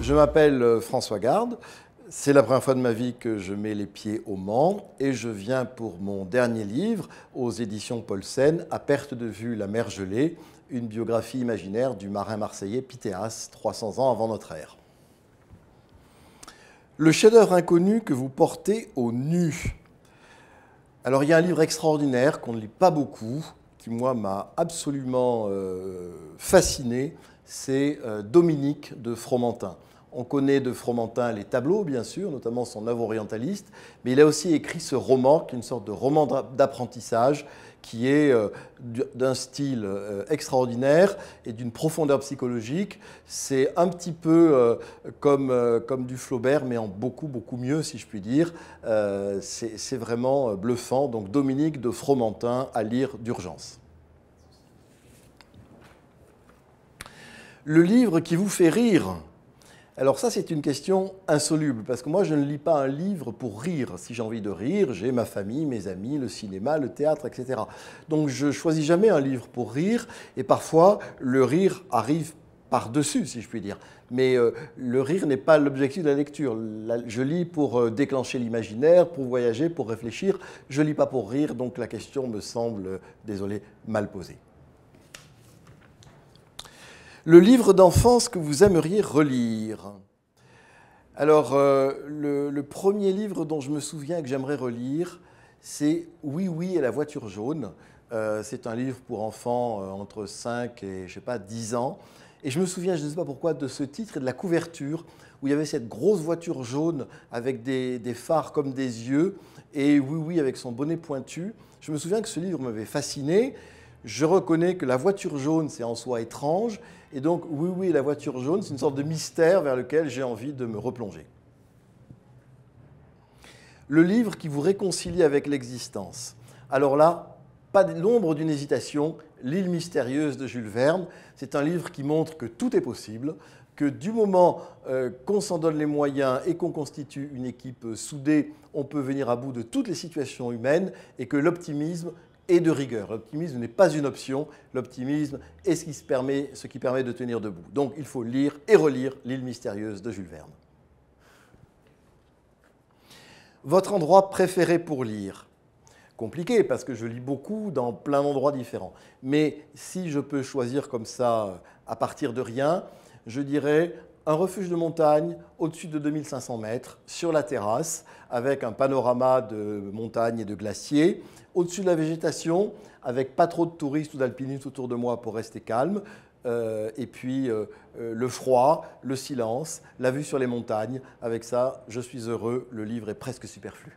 Je m'appelle François Garde, c'est la première fois de ma vie que je mets les pieds au Mans et je viens pour mon dernier livre aux éditions Paulsen, À perte de vue, la mer gelée, une biographie imaginaire du marin marseillais Pythéas, 300 ans avant notre ère. Le chef-d'œuvre inconnu que vous portez au nu. Alors il y a un livre extraordinaire qu'on ne lit pas beaucoup, qui moi m'a absolument fasciné, c'est Dominique de Fromentin. On connaît de Fromentin les tableaux, bien sûr, notamment son œuvre orientaliste, mais il a aussi écrit ce roman, qui est une sorte de roman d'apprentissage, qui est d'un style extraordinaire et d'une profondeur psychologique. C'est un petit peu comme du Flaubert, mais en beaucoup, beaucoup mieux, si je puis dire. C'est vraiment bluffant. Donc Dominique de Fromentin, à lire d'urgence. Le livre qui vous fait rire. Alors ça, c'est une question insoluble, parce que moi, je ne lis pas un livre pour rire. Si j'ai envie de rire, j'ai ma famille, mes amis, le cinéma, le théâtre, etc. Donc je ne choisis jamais un livre pour rire, et parfois, le rire arrive par-dessus, si je puis dire. Mais le rire n'est pas l'objectif de la lecture. Je lis pour déclencher l'imaginaire, pour voyager, pour réfléchir. Je ne lis pas pour rire, donc la question me semble, désolé, mal posée. Le livre d'enfance que vous aimeriez relire. Alors, le premier livre dont je me souviens que j'aimerais relire, c'est Oui, oui et la voiture jaune. C'est un livre pour enfants entre 5 et, je sais pas, 10 ans. Et je me souviens, je ne sais pas pourquoi, de ce titre et de la couverture, où il y avait cette grosse voiture jaune avec des phares comme des yeux, et Oui, oui avec son bonnet pointu. Je me souviens que ce livre m'avait fasciné. Je reconnais que la voiture jaune, c'est en soi étrange. Et donc, Oui, oui, la voiture jaune, c'est une sorte de mystère vers lequel j'ai envie de me replonger. Le livre qui vous réconcilie avec l'existence. Alors là, pas l'ombre d'une hésitation, L'île mystérieuse de Jules Verne. C'est un livre qui montre que tout est possible, que du moment qu'on s'en donne les moyens et qu'on constitue une équipe soudée, on peut venir à bout de toutes les situations humaines et que l'optimisme et de rigueur. L'optimisme n'est pas une option, l'optimisme est ce qui permet de tenir debout. Donc il faut lire et relire L'île mystérieuse de Jules Verne. Votre endroit préféré pour lire? Compliqué parce que je lis beaucoup dans plein d'endroits différents. Mais si je peux choisir comme ça à partir de rien, je dirais un refuge de montagne au-dessus de 2500 mètres, sur la terrasse, avec un panorama de montagnes et de glaciers, au-dessus de la végétation, avec pas trop de touristes ou d'alpinistes autour de moi pour rester calme, et puis le froid, le silence, la vue sur les montagnes. Avec ça, je suis heureux, le livre est presque superflu.